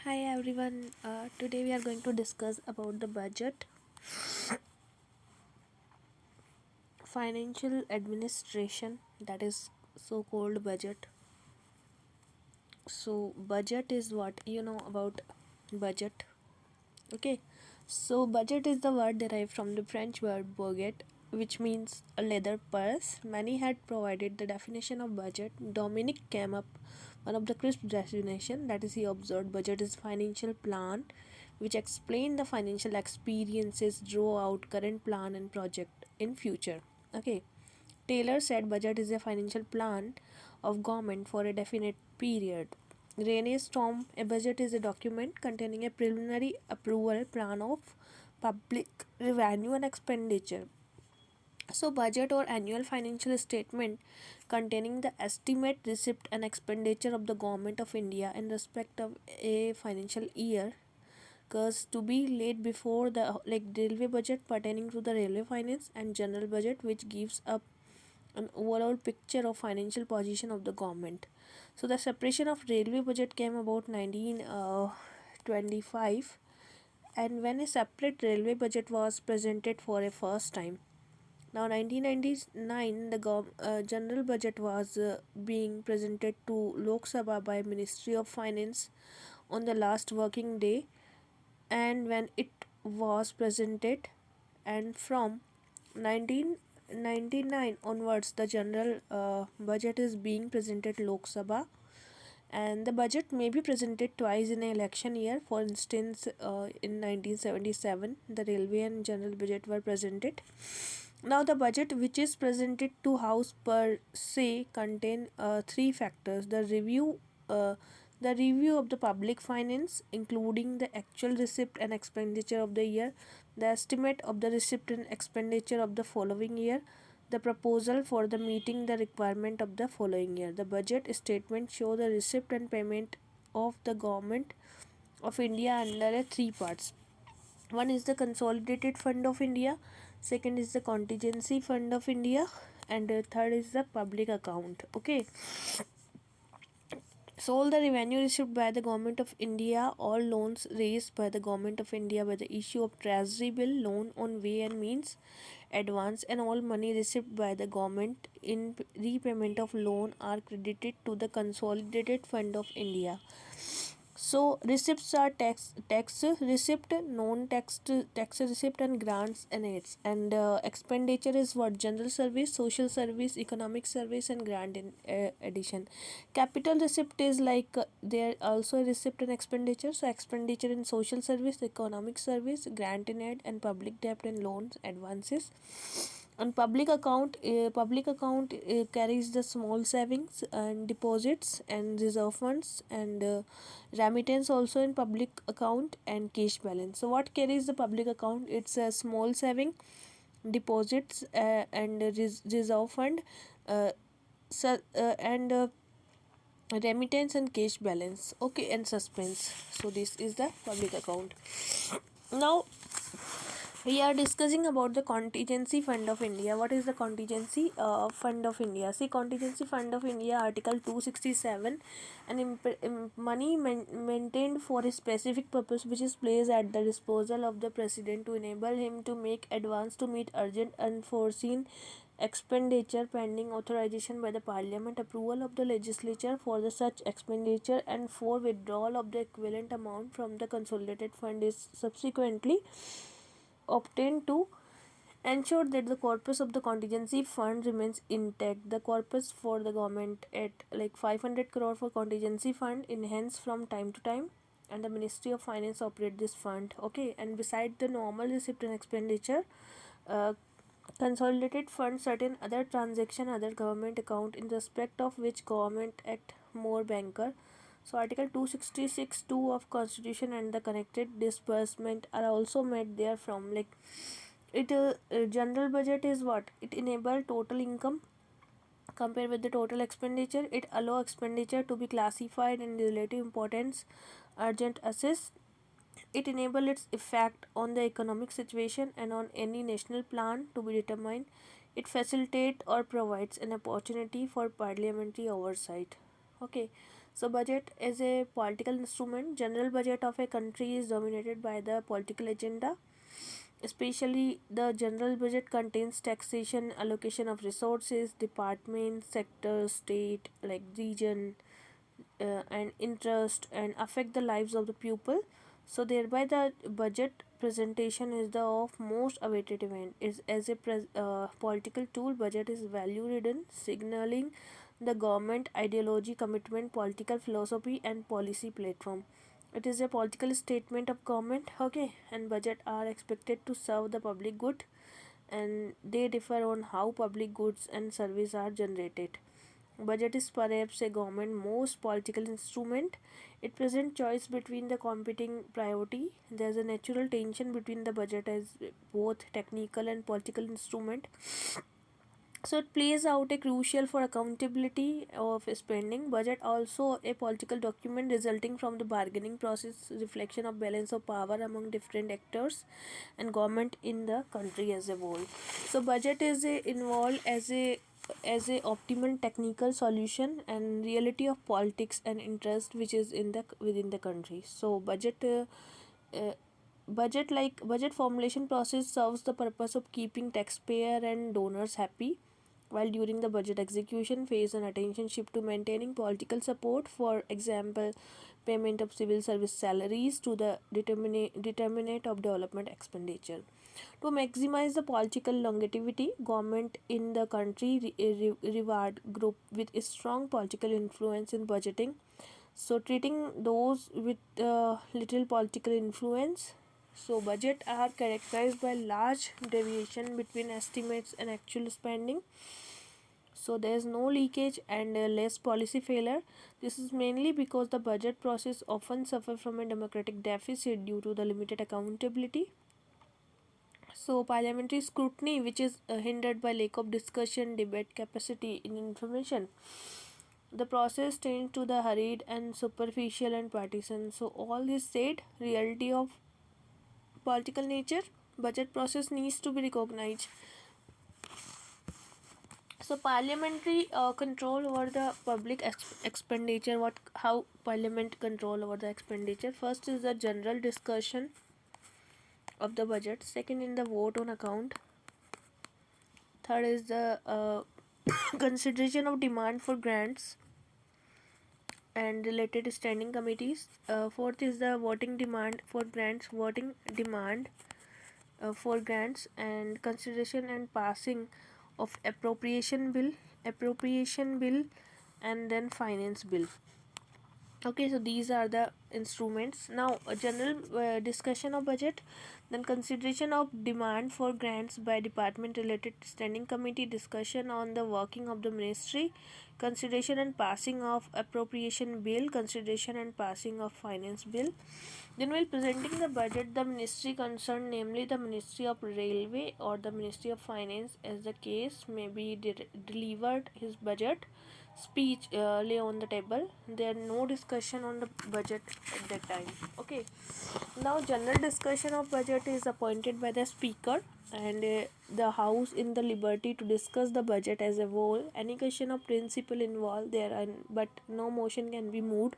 Hi everyone. Today we are going to discuss about the budget, financial administration, that is so called budget. So budget is what you know about budget. Okay. So budget is the word derived from the French word budget, which means a leather purse. Many had provided the definition of budget. Dominic came up one of the crisp definition, that is he observed budget is financial plan which explain the financial experiences, draw out current plan and project in future. Okay. Taylor said budget is a financial plan of government for a definite period. Rene Storm, a budget is a document containing a preliminary approval plan of public revenue and expenditure. So, budget or annual financial statement containing the estimate, receipt, and expenditure of the government of India in respect of a financial year, because to be laid before the railway budget pertaining to the railway finance and general budget which gives up an overall picture of financial position of the government. So the separation of railway budget came about 1925, and when a separate railway budget was presented for a first time. Now 1999, the general budget was being presented to Lok Sabha by Ministry of Finance on the last working day, and when it was presented, and from 1999 onwards the general budget is being presented Lok Sabha, and the budget may be presented twice in an election year. For instance, in 1977 the railway and general budget were presented. Now the budget which is presented to house per se contain three factors: uh, the review of the public finance, including the actual receipt and expenditure of the year, the estimate of the receipt and expenditure of the following year, the proposal for the meeting the requirement of the following year. The budget statement show the receipt and payment of the government of India under three parts. One is the Consolidated Fund of India, second is the Contingency Fund of India, and third is the public account. Okay. So all the revenue received by the government of India, all loans raised by the government of India by the issue of treasury bill, loan on way and means, advance, and all money received by the government in repayment of loan are credited to the Consolidated Fund of India. So receipts are tax receipt, non tax receipt, and grants and aids. And expenditure is what: general service, social service, economic service, and grant in addition. Capital receipt is like there also a receipt and expenditure. So expenditure in social service, economic service, grant in aid, and public debt and loans advances. And public account carries the small savings and deposits and reserve funds, and remittance also in public account, and cash balance. So what carries the public account? It's a small saving, deposits, and reserve fund, uh, and remittance and cash balance. Okay, and suspense. So this is the public account. Now we are discussing about the Contingency Fund of India. What is the Contingency Fund of India? See, Contingency Fund of India, Article 267, and money maintained for a specific purpose which is placed at the disposal of the President to enable him to make advance to meet urgent unforeseen expenditure pending authorization by the Parliament, approval of the legislature for the such expenditure, and for withdrawal of the equivalent amount from the consolidated fund is subsequently obtained to ensure that the corpus of the contingency fund remains intact. The corpus for the government at 500 crore for contingency fund enhanced from time to time, and the Ministry of Finance operate this fund. Okay, and beside the normal receipt and expenditure, uh, consolidated fund certain other transaction, other government account in respect of which government act more banker. So Article 266 2 of Constitution and the connected disbursement are also made there from it. General budget is what it enable total income compared with the total expenditure. It allow expenditure to be classified in relative importance, urgent assess. It enable its effect on the economic situation and on any national plan to be determined. It facilitate or provides an opportunity for parliamentary oversight. Okay, so budget is a political instrument. General budget of a country is dominated by the political agenda. Especially the general budget contains taxation, allocation of resources, department, sector, state, like region, and interest, and affect the lives of the pupil. So thereby the budget presentation is the of most awaited event. Is as a political tool, budget is value ridden, signaling the government ideology, commitment, political philosophy, and policy platform. It is a political statement of government. Okay, and budget are expected to serve the public good, and they differ on how public goods and services are generated. Budget is perhaps a government most political instrument. It presents choice between the competing priority. There is a natural tension between the budget as both technical and political instrument. So it plays out a crucial for accountability of spending. Budget also a political document resulting from the bargaining process, reflection of balance of power among different actors and government in the country as a whole. So budget is involved as a optimal technical solution and reality of politics and interest which is in the within the country. So uh, budget formulation process serves the purpose of keeping taxpayer and donors happy, while during the budget execution phase and attention shift to maintaining political support. For example, payment of civil service salaries to the determinate of development expenditure. To maximize the political longevity, government in the country reward group with a strong political influence in budgeting. So treating those with little political influence. So budget are characterized by large deviation between estimates and actual spending. So there is no leakage and less policy failure. This is mainly because the budget process often suffer from a democratic deficit due to the limited accountability. So parliamentary scrutiny, which is hindered by lack of discussion, debate capacity in information. The process tends to the hurried and superficial and partisan. So all this said, reality of political nature, budget process needs to be recognized. So parliamentary control over the public expenditure. What how parliament control over the expenditure? First is the general discussion of the budget. Second in the vote on account. Third is the consideration of demand for grants and related standing committees. Fourth is the voting demand for grants, voting demand for grants, and consideration and passing of appropriation bill, and then finance bill. Okay, so these are the instruments. Now a general discussion of budget, then consideration of demand for grants by department related standing committee, discussion on the working of the ministry, consideration and passing of appropriation bill, consideration and passing of finance bill. Then while presenting the budget, the ministry concerned, namely the Ministry of Railway or the Ministry of Finance as the case may be, delivered his budget speech lay on the table. There no discussion on the budget at that time. Okay, now general discussion of budget is appointed by the speaker, and the house in the liberty to discuss the budget as a whole. Any question of principle involved there, and but no motion can be moved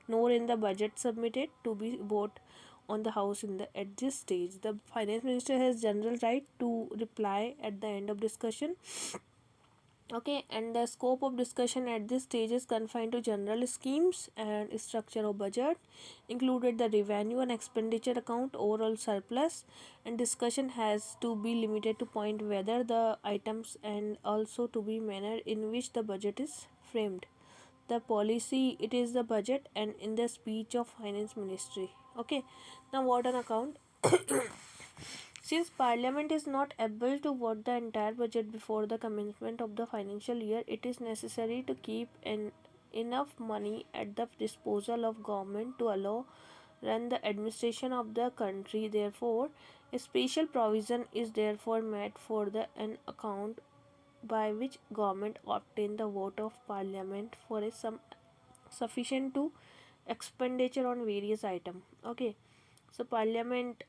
nor in the budget submitted to be vote on the house in the at this stage. The finance minister has general right to reply at the end of discussion. Okay, and the scope of discussion at this stage is confined to general schemes and structure of budget, included the revenue and expenditure account, overall surplus, and discussion has to be limited to point whether the items and also to be manner in which the budget is framed. The policy it is the budget and in the speech of finance ministry. Okay, now what an account. Since Parliament is not able to vote the entire budget before the commencement of the financial year, it is necessary to keep enough money at the disposal of government to allow run the administration of the country. Therefore, a special provision is therefore made for the an account by which government obtain the vote of Parliament for a sum sufficient to expenditure on various items. Okay, so Parliament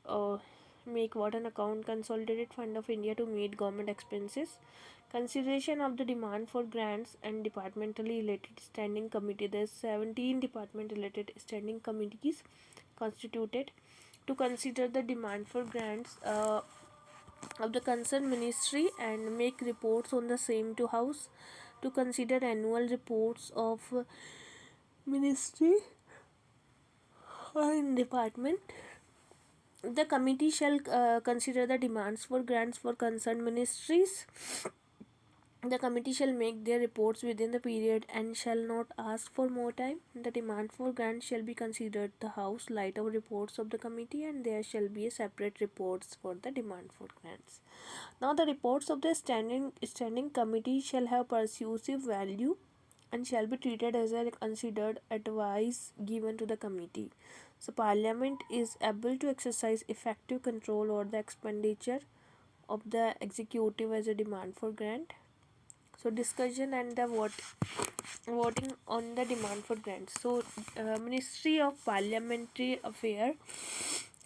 make what an account consolidated fund of India to meet government expenses, Consideration of the demand for grants and departmentally related standing committee. There's 17 department related standing committees constituted to consider the demand for grants of the concerned ministry and make reports on the same to House, to consider annual reports of ministry and department. The committee shall consider the demands for grants for concerned ministries. The committee shall make their reports within the period and shall not ask for more time. The demand for grants shall be considered the House light of reports of the committee, and there shall be a separate reports for the demand for grants. Now the reports of the standing committee shall have persuasive value and shall be treated as a considered advice given to the committee. So Parliament is able to exercise effective control over the expenditure of the executive as a demand for grant. So discussion and the voting on the demand for grants. So Ministry of Parliamentary Affairs,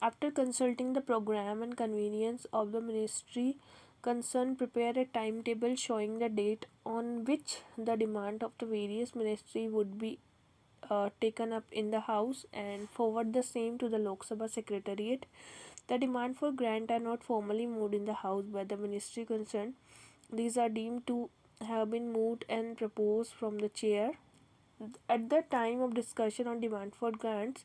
after consulting the program and convenience of the ministry concerned, prepare a timetable showing the date on which the demand of the various ministry would be taken up in the House and forward the same to the Lok Sabha Secretariat. The demand for grant are not formally moved in the House by the ministry concerned. These are deemed to have been moved and proposed from the chair. At the time of discussion on demand for grants,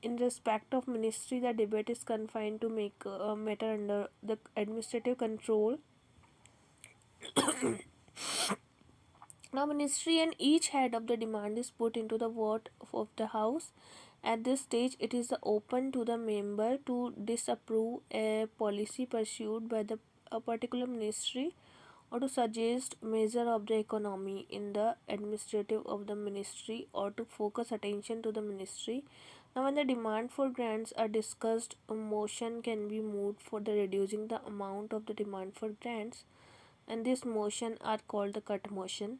in respect of ministry, the debate is confined to make a matter under the administrative control. Now, ministry and each head of the demand is put into the vote of the House. At this stage, it is open to the member to disapprove a policy pursued by the a particular ministry or to suggest measure of the economy in the administrative of the ministry or to focus attention to the ministry. Now, when the demand for grants are discussed, a motion can be moved for the reducing the amount of the demand for grants, and this motion are called the cut motion.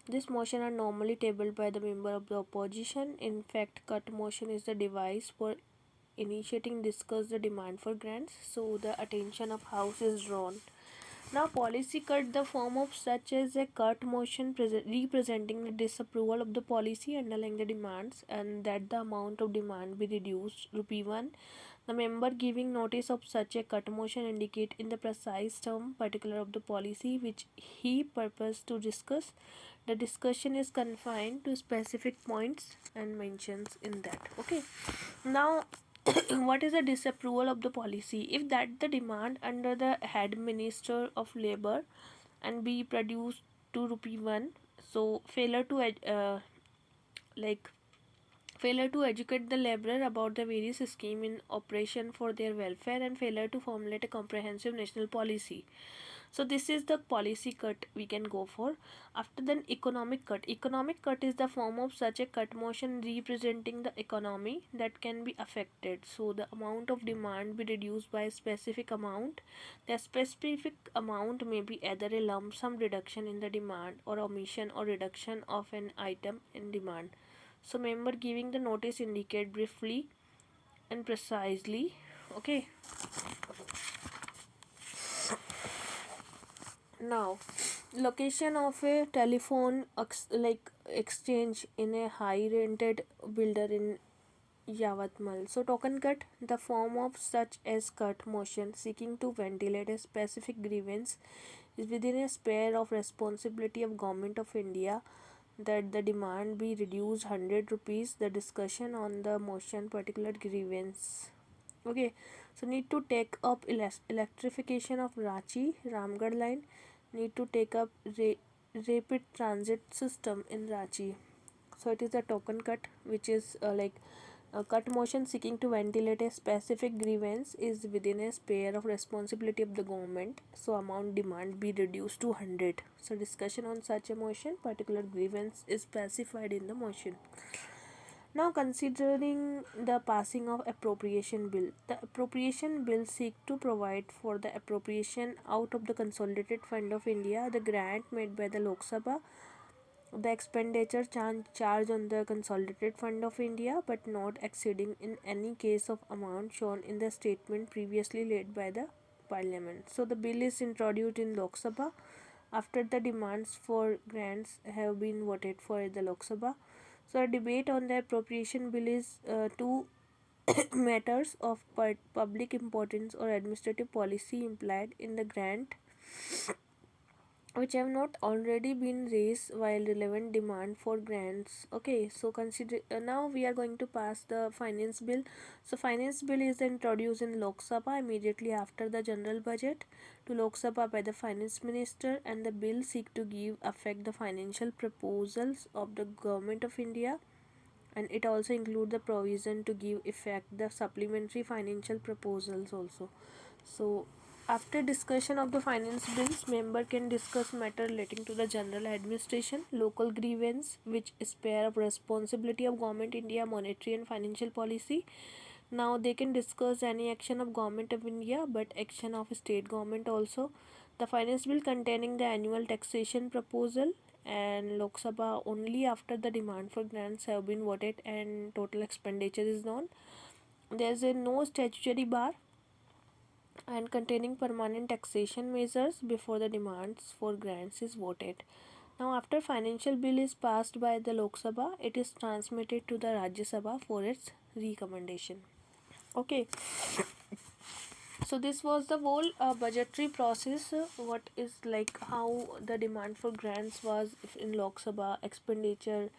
This motion are normally tabled by the member of the opposition. In fact, cut motion is the device for initiating discuss the demand for grants, so the attention of House is drawn. Now, policy cut, the form of such as a cut motion representing the disapproval of the policy underlying the demands and that the amount of demand be reduced rupee 1. The member giving notice of such a cut motion indicate in the precise term particular of the policy which he purposed to discuss. The discussion is confined to specific points and mentions in that. Okay. Now, what is the disapproval of the policy? If that the demand under the head minister of labor and be produced to rupee 1, so like failure to educate the laborer about the various scheme in operation for their welfare and failure to formulate a comprehensive national policy. So this is the policy cut we can go for. After then, economic cut. Economic cut is the form of such a cut motion representing the economy that can be affected. So the amount of demand be reduced by a specific amount. The specific amount may be either a lump sum reduction in the demand or omission or reduction of an item in demand. So member giving the notice indicate briefly and precisely. Okay. Now, location of a telephone exchange in a high rented builder in Yavatmal. So token cut, the form of such as cut motion seeking to ventilate a specific grievance is within a sphere of responsibility of Government of India that the demand be reduced 100 rupees. The discussion on the motion particular grievance. Okay, so need to take up electrification of Ranchi Ramgarh line, need to take up rapid transit system in Ranchi. So it is a token cut which is like a cut motion seeking to ventilate a specific grievance is within a sphere of responsibility of the government. So amount demand be reduced to 100. So discussion on such a motion particular grievance is specified in the motion. Now, considering the passing of appropriation bill, the appropriation bill seek to provide for the appropriation out of the consolidated fund of India, the grant made by the Lok Sabha, the expenditure charge on the consolidated fund of India, but not exceeding in any case of amount shown in the statement previously laid by the Parliament. So the bill is introduced in Lok Sabha after the demands for grants have been voted for in the Lok Sabha. So a debate on the appropriation bill is two matters of public importance or administrative policy implied in the grant which have not already been raised while relevant demand for grants. Okay, so consider now we are going to pass the finance bill. So finance bill is introduced in Lok Sabha immediately after the general budget to Lok Sabha by the finance minister, and the bill seek to give effect the financial proposals of the government of India, and it also include the provision to give effect the supplementary financial proposals also. So after discussion of the finance bills, member can discuss matter relating to the general administration, local grievance, which spare of responsibility of government India monetary and financial policy. Now they can discuss any action of government of India, but action of state government also. The finance bill containing the annual taxation proposal and Lok Sabha only after the demand for grants have been voted and total expenditure is known. There is a no statutory bar and containing permanent taxation measures before the demands for grants is voted. Now, after financial bill is passed by the Lok Sabha, it is transmitted to the Rajya Sabha for its recommendation. Okay, so this was the whole budgetary process. What is like how the demand for grants was in Lok Sabha, expenditure,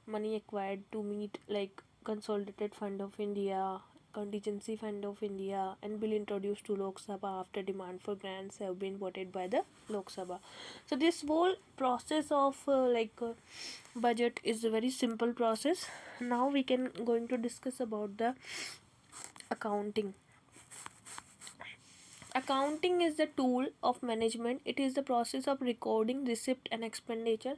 money acquired to meet like consolidated fund of India, contingency fund of India, and bill introduced to Lok Sabha after demand for grants have been voted by the Lok Sabha. So this whole process of budget is a very simple process. Now we can going to discuss about the accounting. Accounting is the tool of management. It is the process of recording receipt and expenditure.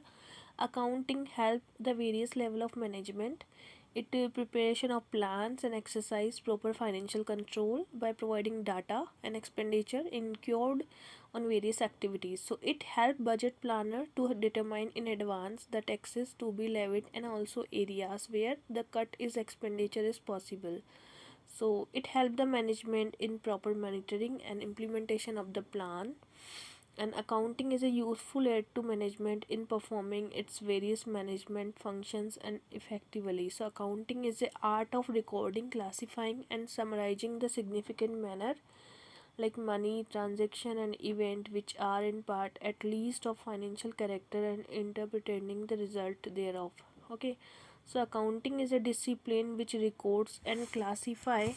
Accounting help the various level of management. It is preparation of plans and exercise proper financial control by providing data and expenditure incurred on various activities. So it help budget planner to determine in advance the taxes to be levied and also areas where the cut is expenditure is possible. So it helped the management in proper monitoring and implementation of the plan, and accounting is a useful aid to management in performing its various management functions and effectively. So accounting is the art of recording, classifying and summarizing the significant manner like money transaction and event which are in part at least of financial character and interpreting the result thereof. Okay, so accounting is a discipline which records and classify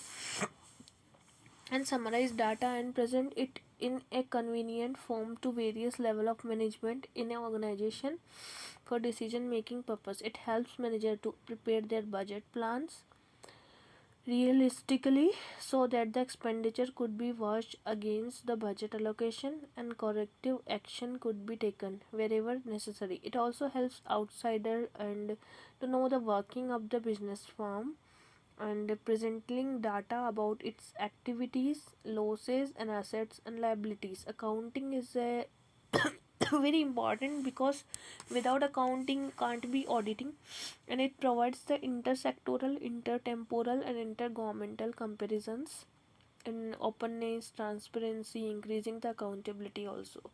and summarize data and present it in a convenient form to various level of management in an organization for decision making purpose. It helps manager to prepare their budget plans realistically so that the expenditure could be watched against the budget allocation and corrective action could be taken wherever necessary. It also helps outsider and to know the working of the business firm and presenting data about its activities, losses and assets and liabilities. Accounting is a very important because without accounting can't be auditing, and it provides the intersectoral, intertemporal and intergovernmental comparisons in openness, transparency, increasing the accountability also.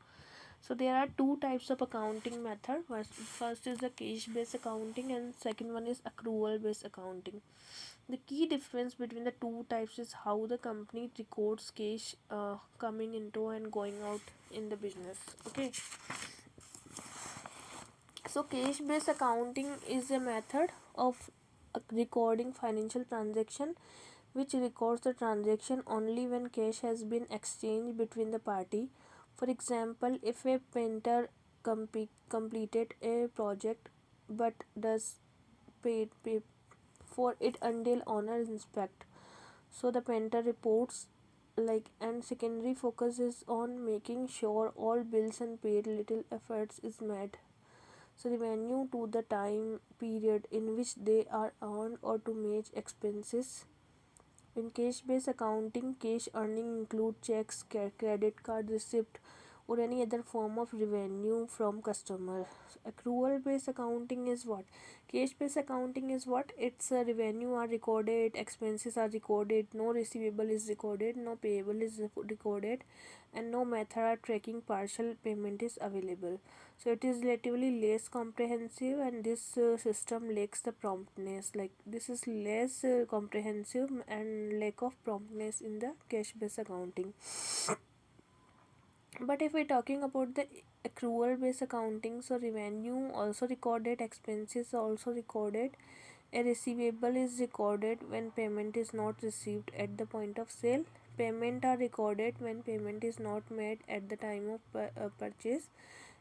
So there are two types of accounting method. First is the cash based accounting and second one is accrual based accounting. The key difference between the two types is how the company records cash coming into and going out in the business. Okay, so cash based accounting is a method of recording financial transaction which records the transaction only when cash has been exchanged between the party. For example, if a painter completed a project but does pay for it until owner inspect, so the painter reports like, and secondary focus is on making sure all bills and paid little efforts is made, so revenue to the time period in which they are earned or to match expenses. In cash based accounting, cash earning include checks, credit card receipt, or any other form of revenue from customer. Accrual based accounting is what? Cash based accounting is what? It's revenue are recorded, expenses are recorded, no receivable is recorded, no payable is recorded, and no method of tracking partial payment is available. So it is relatively less comprehensive, and this system lacks the promptness. Like this is less comprehensive and lack of promptness in the cash based accounting. But if we're talking about the accrual based accounting, so revenue also recorded, expenses also recorded, a receivable is recorded when payment is not received at the point of sale, payment are recorded when payment is not made at the time of purchase,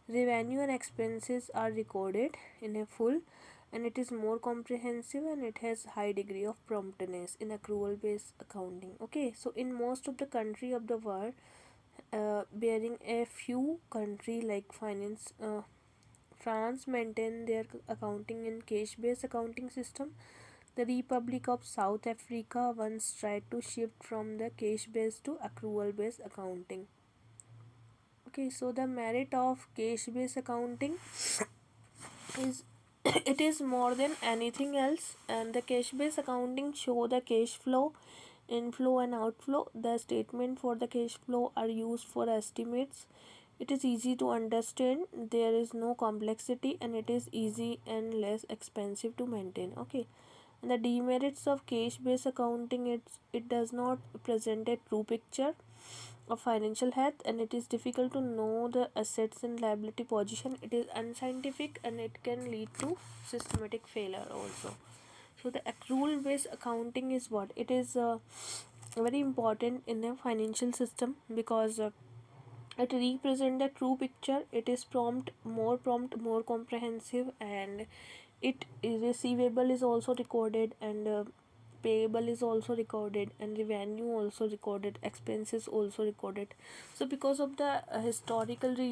revenue and expenses are recorded in a full, and it is more comprehensive and it has high degree of promptness in accrual based accounting. Okay, so in most of the country of the world, bearing a few country like France maintain their accounting in cash based accounting system. The Republic of South Africa once tried to shift from the cash based to accrual based accounting. Okay, so the merit of cash based accounting is it is more than anything else, and the cash based accounting show the cash flow, inflow and outflow. The statement for the cash flow are used for estimates. It is easy to understand, there is no complexity, and it is easy and less expensive to maintain. Okay, and the demerits of cash based accounting, it does not present a true picture of financial health, and it is difficult to know the assets and liability position. It is unscientific and it can lead to systematic failure also. So the accrual based accounting is what? It is very important in a financial system because it represents the true picture. It is prompt, more comprehensive, and it is receivable is also recorded, and payable is also recorded, and revenue also recorded, expenses also recorded. So because of the historical